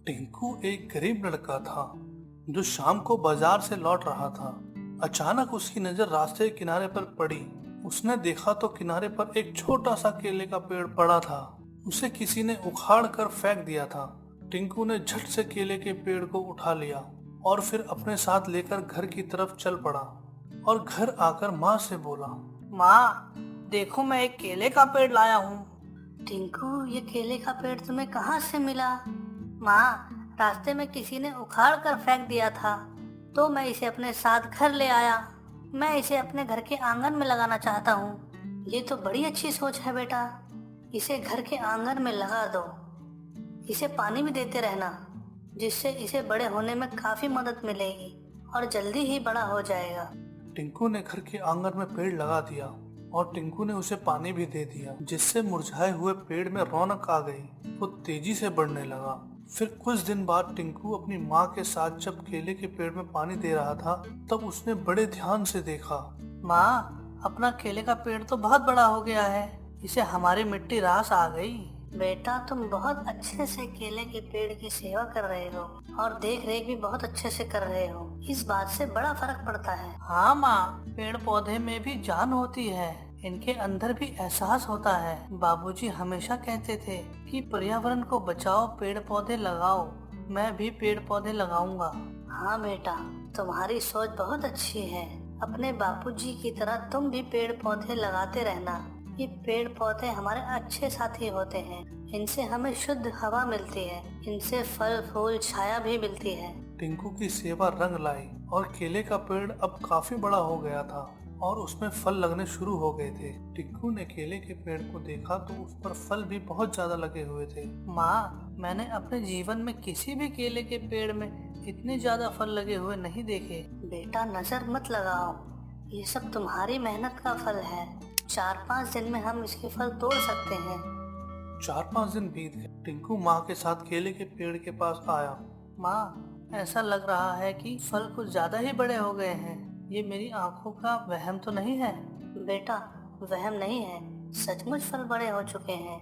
टिंकू एक गरीब लड़का था जो शाम को बाजार से लौट रहा था। अचानक उसकी नजर रास्ते के किनारे पर पड़ी। उसने देखा तो किनारे पर एक छोटा सा केले का पेड़ पड़ा था। उसे किसी ने उखाड़ कर फेंक दिया था। टिंकू ने झट से केले के पेड़ को उठा लिया और फिर अपने साथ लेकर घर की तरफ चल पड़ा और घर आकर माँ से बोला, माँ, देखो मैं एक केले का पेड़ लाया हूँ। टिंकू, ये केले का पेड़ तुम्हें कहाँ से मिला? माँ, रास्ते में किसी ने उखाड़ कर फेंक दिया था तो मैं इसे अपने साथ घर ले आया। मैं इसे अपने घर के आंगन में लगाना चाहता हूँ। ये तो बड़ी अच्छी सोच है बेटा। इसे घर के आंगन में लगा दो। इसे पानी भी देते रहना, जिससे इसे बड़े होने में काफी मदद मिलेगी और जल्दी ही बड़ा हो जाएगा। टिंकू ने घर के आंगन में पेड़ लगा दिया और टिंकू ने उसे पानी भी दे दिया, जिससे मुरझाए हुए पेड़ में रौनक आ गई। वो तेजी से बढ़ने लगा। फिर कुछ दिन बाद टिंकू अपनी माँ के साथ जब केले के पेड़ में पानी दे रहा था तब उसने बड़े ध्यान से देखा। माँ, अपना केले का पेड़ तो बहुत बड़ा हो गया है। इसे हमारी मिट्टी रास आ गई। बेटा, तुम बहुत अच्छे से केले के पेड़ की सेवा कर रहे हो और देख रेख भी बहुत अच्छे से कर रहे हो। इस बात से बड़ा फर्क पड़ता है। हाँ माँ, पेड़ पौधे में भी जान होती है। इनके अंदर भी एहसास होता है। बाबूजी हमेशा कहते थे कि पर्यावरण को बचाओ, पेड़ पौधे लगाओ। मैं भी पेड़ पौधे लगाऊंगा। हाँ बेटा, तुम्हारी सोच बहुत अच्छी है। अपने बापूजी की तरह तुम भी पेड़ पौधे लगाते रहना। ये पेड़ पौधे हमारे अच्छे साथी होते हैं। इनसे हमें शुद्ध हवा मिलती है। इनसे फल फूल छाया भी मिलती है। टिंकू की सेवा रंग लाई और केले का पेड़ अब काफी बड़ा हो गया था और उसमें फल लगने शुरू हो गए थे। टिंकू ने केले के पेड़ को देखा तो उस पर फल भी बहुत ज्यादा लगे हुए थे। माँ, मैंने अपने जीवन में किसी भी केले के पेड़ में इतने ज्यादा फल लगे हुए नहीं देखे। बेटा, नजर मत लगाओ। ये सब तुम्हारी मेहनत का फल है। 4-5 दिन में हम इसके फल तोड़ सकते हैं। 4-5 दिन बीत गए। टिंकू माँ के साथ केले के पेड़ के पास आया। माँ, ऐसा लग रहा है कि फल कुछ ज्यादा ही बड़े हो गए हैं। ये मेरी आंखों का वहम तो नहीं है? बेटा, वहम नहीं है, सचमुच फल बड़े हो चुके हैं।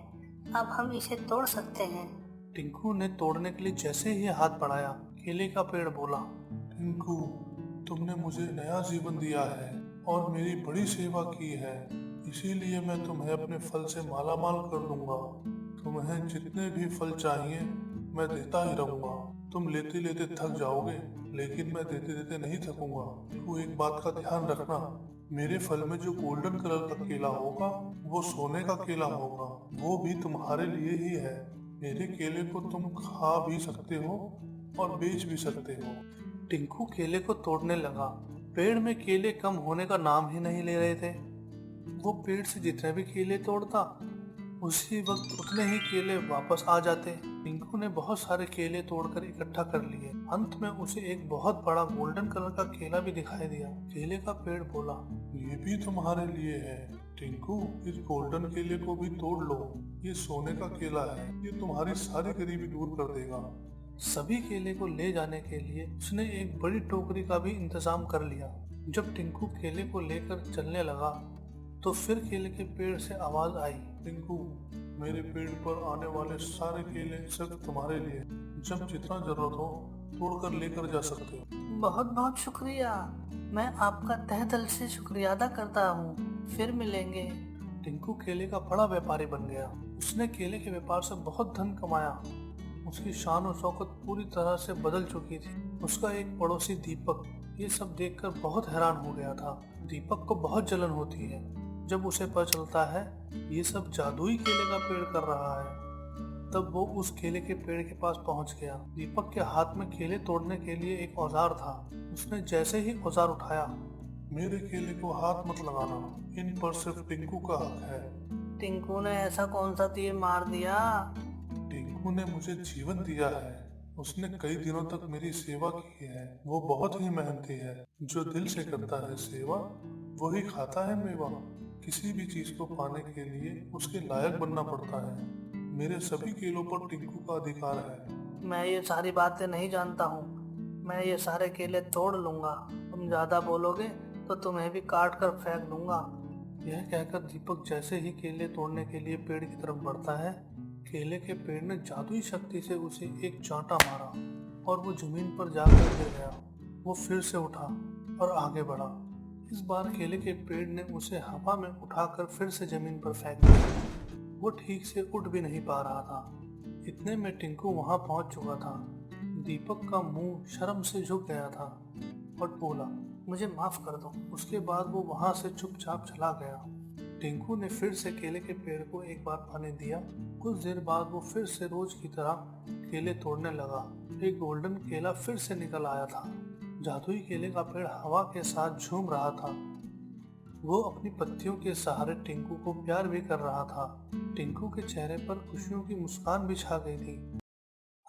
अब हम इसे तोड़ सकते हैं। टिंकू ने तोड़ने के लिए जैसे ही हाथ बढ़ाया, केले का पेड़ बोला, टिंकू, तुमने मुझे नया जीवन दिया है और मेरी बड़ी सेवा की है, इसीलिए मैं तुम्हें अपने फल से माला माल कर दूंगा। तुम्हें जितने भी फल चाहिए मैं देता ही रहूंगा। तुम लेते लेते थक जाओगे, लेकिन मैं देते देते नहीं थकूंगा। तू एक बात का ध्यान रखना, मेरे फल में जो गोल्डन कलर का केला होगा वो सोने का केला होगा। वो भी तुम्हारे लिए ही है। मेरे केले को तुम खा भी सकते हो और बेच भी सकते हो। टिंकू केले को तोड़ने लगा। पेड़ में केले कम होने का नाम ही नहीं ले रहे थे। वो पेड़ से जितने भी केले तोड़ता उसी वक्त उतने ही केले वापस आ जाते। टिंकू ने बहुत सारे केले तोड़कर इकट्ठा कर लिए। अंत में उसे एक बहुत बड़ा गोल्डन कलर का केला भी दिखाई दिया। केले का पेड़ बोला, ये भी तुम्हारे लिए है टिंकू, इस गोल्डन केले को भी तोड़ लो। ये सोने का केला है, ये तुम्हारी सारी गरीबी दूर कर देगा। सभी केले को ले जाने के लिए उसने एक बड़ी टोकरी का भी इंतजाम कर लिया। जब टिंकू केले को लेकर चलने लगा तो फिर केले के पेड़ से आवाज आई, टिंकू, मेरे पेड़ पर आने वाले सारे केले सिर्फ तुम्हारे लिए। जब जितना जरूरत हो तोड़कर लेकर जा सकते हो। बहुत बहुत शुक्रिया। मैं आपका तहे दिल से शुक्रिया अदा करता हूँ। फिर मिलेंगे। टिंकू केले का बड़ा व्यापारी बन गया। उसने केले के व्यापार से बहुत धन कमाया। उसकी शान और शौकत पूरी तरह से बदल चुकी थी। उसका एक पड़ोसी दीपक ये सब देखकर बहुत हैरान हो गया था। दीपक को बहुत जलन होती है जब उसे पता चलता है ये सब जादुई केले का पेड़ कर रहा है। तब वो उस केले के पेड़ के पास पहुंच गया। दीपक के हाथ में केले तोड़ने के लिए एक औजार था। उसने जैसे ही औजार उठाया, मेरे केले को हाथ मत लगाना, इन पर सिर्फ टिंकू का हक है। टिंकू ने ऐसा कौन सा तीर मार दिया? टिंकू ने मुझे जीवन दिया है। उसने कई दिनों तक मेरी सेवा की है। वो बहुत ही मेहनती है। जो दिल से करता है सेवा वही खाता है मेवा। किसी भी चीज को पाने के लिए उसके लायक बनना पड़ता है। मेरे सभी केलों पर टिंकू का अधिकार है। मैं ये सारी बातें नहीं जानता हूँ। मैं ये सारे केले तोड़ लूंगा। तुम ज्यादा बोलोगे तो तुम्हें भी काट कर फेंक दूंगा। यह कहकर दीपक जैसे ही केले तोड़ने के लिए पेड़ की तरफ बढ़ता है, केले के पेड़ ने जादुई शक्ति से उसे एक चांटा मारा और वो जमीन पर जाकर गिर गया। वो फिर से उठा और आगे बढ़ा। इस बार केले के पेड़ ने उसे हवा में उठाकर फिर से जमीन पर फेंक दिया। वो ठीक से उठ भी नहीं पा रहा था। इतने में टिंकू वहां पहुंच चुका था। दीपक का मुंह शर्म से झुक गया था और बोला, मुझे माफ कर दो। उसके बाद वो वहां से चुपचाप चला गया। टिंकू ने फिर से केले के पेड़ को एक बार पानी दिया। कुछ देर बाद वो फिर से रोज की तरह केले तोड़ने लगा। एक गोल्डन केला फिर से निकल आया था। जादुई केले का पेड़ हवा के साथ झूम रहा था। वो अपनी पत्तियों के सहारे टिंकू को प्यार भी कर रहा था। टिंकू के चेहरे पर खुशियों की मुस्कान भी छा गई थी।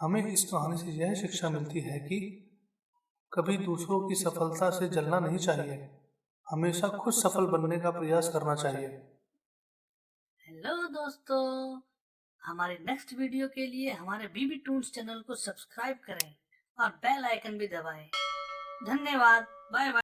हमें इस कहानी से यह शिक्षा मिलती है कि कभी दूसरों की सफलता से जलना नहीं चाहिए। हमेशा खुद सफल बनने का प्रयास करना चाहिए। हेलो दोस्तों, हमारे नेक्स्ट वीडियो के लिए हमारे बीबी टून्स चैनल को सब्सक्राइब करें और बेल आइकन भी दबाएं। धन्यवाद। Bye bye.